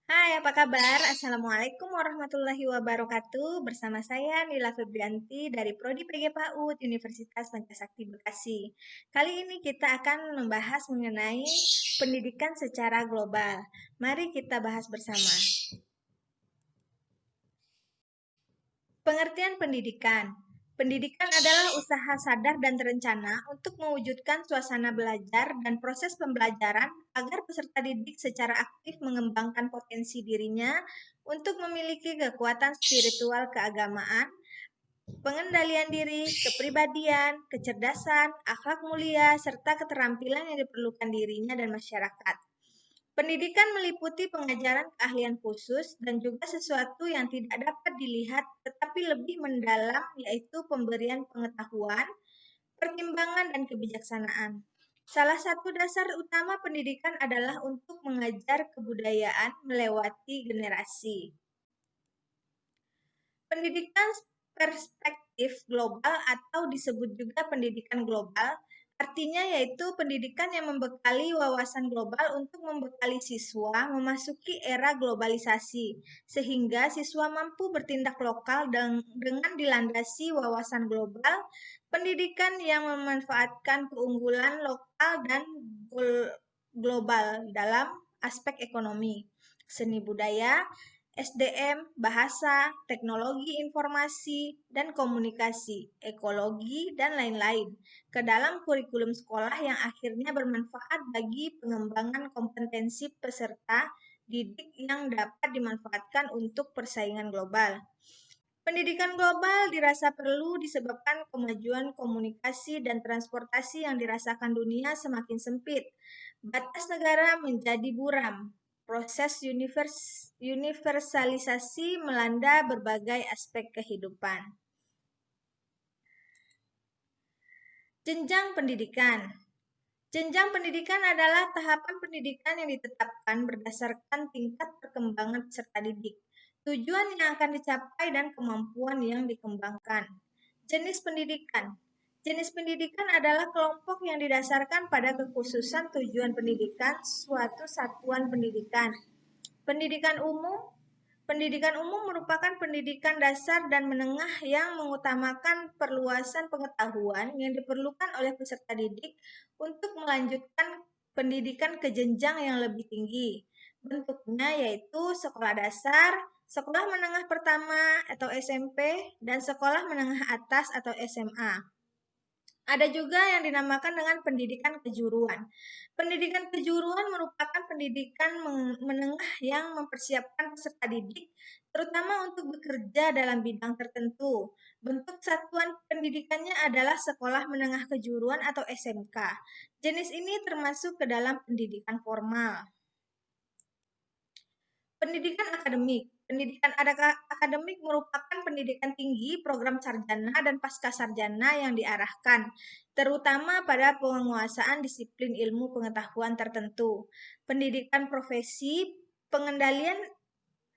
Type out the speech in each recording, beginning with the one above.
Hai, apa kabar? Assalamualaikum warahmatullahi wabarakatuh. Bersama saya Nila Febrianti dari Prodi PG PAUD Universitas Pancasakti Bekasi. Kali ini kita akan membahas mengenai pendidikan secara global. Mari kita bahas bersama. Pengertian pendidikan. Pendidikan adalah usaha sadar dan terencana untuk mewujudkan suasana belajar dan proses pembelajaran agar peserta didik secara aktif mengembangkan potensi dirinya untuk memiliki kekuatan spiritual keagamaan, pengendalian diri, kepribadian, kecerdasan, akhlak mulia, serta keterampilan yang diperlukan dirinya dan masyarakat. Pendidikan meliputi pengajaran keahlian khusus dan juga sesuatu yang tidak dapat dilihat tetapi lebih mendalam, yaitu pemberian pengetahuan, pertimbangan, dan kebijaksanaan. Salah satu dasar utama pendidikan adalah untuk mengajar kebudayaan melewati generasi. Pendidikan perspektif global atau disebut juga pendidikan global, artinya yaitu pendidikan yang membekali wawasan global untuk membekali siswa memasuki era globalisasi, sehingga siswa mampu bertindak lokal dengan dilandasi wawasan global, pendidikan yang memanfaatkan keunggulan lokal dan global dalam aspek ekonomi, seni budaya, SDM, bahasa, teknologi informasi dan komunikasi, ekologi, dan lain-lain ke dalam kurikulum sekolah yang akhirnya bermanfaat bagi pengembangan kompetensi peserta didik yang dapat dimanfaatkan untuk persaingan global. Pendidikan global dirasa perlu disebabkan kemajuan komunikasi dan transportasi yang dirasakan dunia semakin sempit. Batas negara menjadi buram. Proses universalisasi melanda berbagai aspek kehidupan. Jenjang pendidikan. Jenjang pendidikan adalah tahapan pendidikan yang ditetapkan berdasarkan tingkat perkembangan peserta didik, tujuan yang akan dicapai dan kemampuan yang dikembangkan. Jenis pendidikan. Jenis pendidikan adalah kelompok yang didasarkan pada kekhususan tujuan pendidikan suatu satuan pendidikan. Pendidikan umum. Pendidikan umum merupakan pendidikan dasar dan menengah yang mengutamakan perluasan pengetahuan yang diperlukan oleh peserta didik untuk melanjutkan pendidikan ke jenjang yang lebih tinggi. Bentuknya yaitu sekolah dasar, sekolah menengah pertama atau SMP, dan sekolah menengah atas atau SMA. Ada juga yang dinamakan dengan pendidikan kejuruan. Pendidikan kejuruan merupakan pendidikan menengah yang mempersiapkan peserta didik, terutama untuk bekerja dalam bidang tertentu. Bentuk satuan pendidikannya adalah sekolah menengah kejuruan atau SMK. Jenis ini termasuk ke dalam pendidikan formal. Pendidikan akademik. Pendidikan akademik merupakan pendidikan tinggi, program sarjana, dan pasca sarjana yang diarahkan, terutama pada penguasaan disiplin ilmu pengetahuan tertentu. Pendidikan profesi,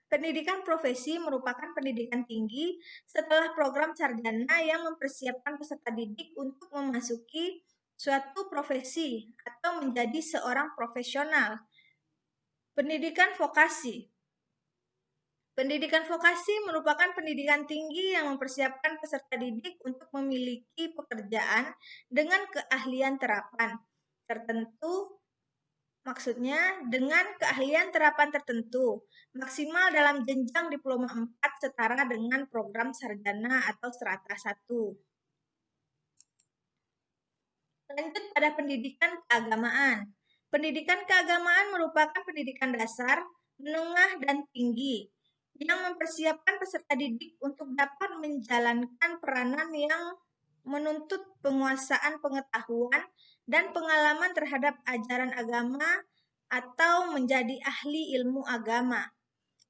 pendidikan profesi merupakan pendidikan tinggi setelah program sarjana yang mempersiapkan peserta didik untuk memasuki suatu profesi atau menjadi seorang profesional. Pendidikan vokasi. Pendidikan vokasi merupakan pendidikan tinggi yang mempersiapkan peserta didik untuk memiliki pekerjaan dengan keahlian terapan tertentu, maksudnya dengan keahlian terapan tertentu, maksimal dalam jenjang diploma 4 setara dengan program sarjana atau strata 1. Lanjut pada pendidikan keagamaan. Pendidikan keagamaan merupakan pendidikan dasar, menengah, dan tinggi yang mempersiapkan peserta didik untuk dapat menjalankan peranan yang menuntut penguasaan pengetahuan dan pengalaman terhadap ajaran agama atau menjadi ahli ilmu agama.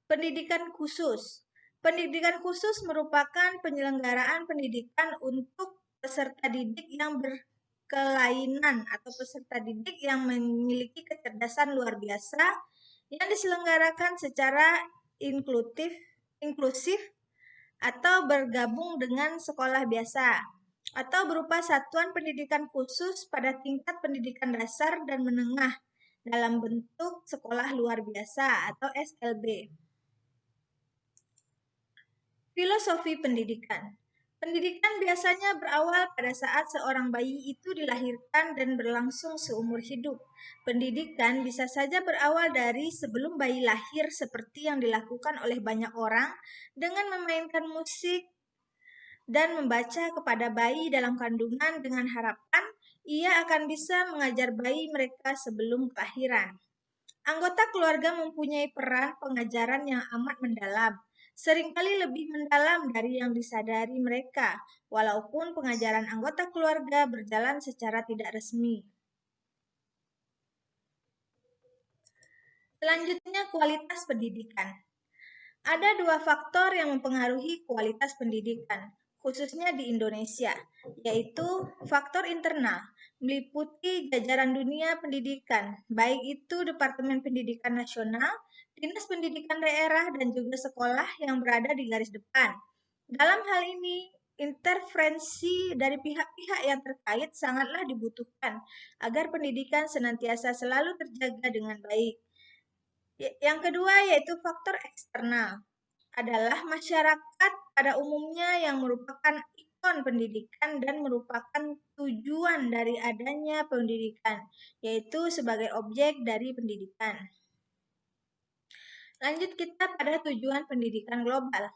Pendidikan khusus. Pendidikan khusus merupakan penyelenggaraan pendidikan untuk peserta didik yang berkelainan atau peserta didik yang memiliki kecerdasan luar biasa yang diselenggarakan secara inklusif atau bergabung dengan sekolah biasa atau berupa satuan pendidikan khusus pada tingkat pendidikan dasar dan menengah dalam bentuk sekolah luar biasa atau SLB. Filosofi pendidikan. Pendidikan biasanya berawal pada saat seorang bayi itu dilahirkan dan berlangsung seumur hidup. Pendidikan bisa saja berawal dari sebelum bayi lahir seperti yang dilakukan oleh banyak orang dengan memainkan musik dan membaca kepada bayi dalam kandungan dengan harapan ia akan bisa mengajar bayi mereka sebelum kelahiran. Anggota keluarga mempunyai peran pengajaran yang amat mendalam, seringkali lebih mendalam dari yang disadari mereka, walaupun pengajaran anggota keluarga berjalan secara tidak resmi. Selanjutnya, kualitas pendidikan. Ada dua faktor yang mempengaruhi kualitas pendidikan, khususnya di Indonesia, yaitu faktor internal, meliputi jajaran dunia pendidikan, baik itu Departemen Pendidikan Nasional, Dinas Pendidikan Daerah, dan juga sekolah yang berada di garis depan. Dalam hal ini, intervensi dari pihak-pihak yang terkait sangatlah dibutuhkan agar pendidikan senantiasa selalu terjaga dengan baik. Yang kedua yaitu faktor eksternal adalah masyarakat pada umumnya yang merupakan ikon pendidikan dan merupakan tujuan dari adanya pendidikan, yaitu sebagai objek dari pendidikan. Lanjut kita pada tujuan pendidikan global.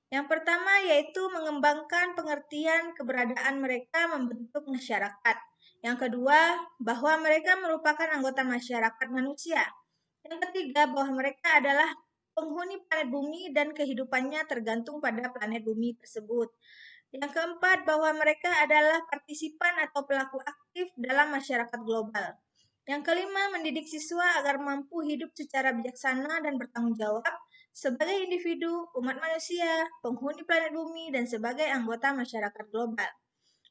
Yang pertama yaitu mengembangkan pengertian keberadaan mereka membentuk masyarakat. Yang kedua, bahwa mereka merupakan anggota masyarakat manusia. Yang ketiga, bahwa mereka adalah penghuni planet bumi dan kehidupannya tergantung pada planet bumi tersebut. Yang keempat, bahwa mereka adalah partisipan atau pelaku aktif dalam masyarakat global. Yang kelima, mendidik siswa agar mampu hidup secara bijaksana dan bertanggung jawab sebagai individu, umat manusia, penghuni planet bumi, dan sebagai anggota masyarakat global.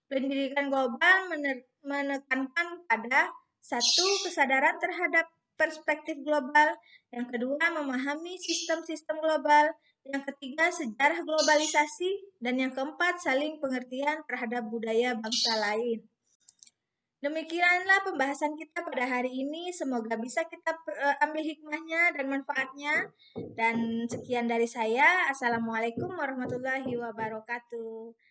Pendidikan global menekankan pada satu, kesadaran terhadap perspektif global, yang kedua, memahami sistem-sistem global, yang ketiga, sejarah globalisasi, dan yang keempat, saling pengertian terhadap budaya bangsa lain. Demikianlah pembahasan kita pada hari ini. Semoga bisa kita ambil hikmahnya dan manfaatnya. Dan sekian dari saya. Assalamualaikum warahmatullahi wabarakatuh.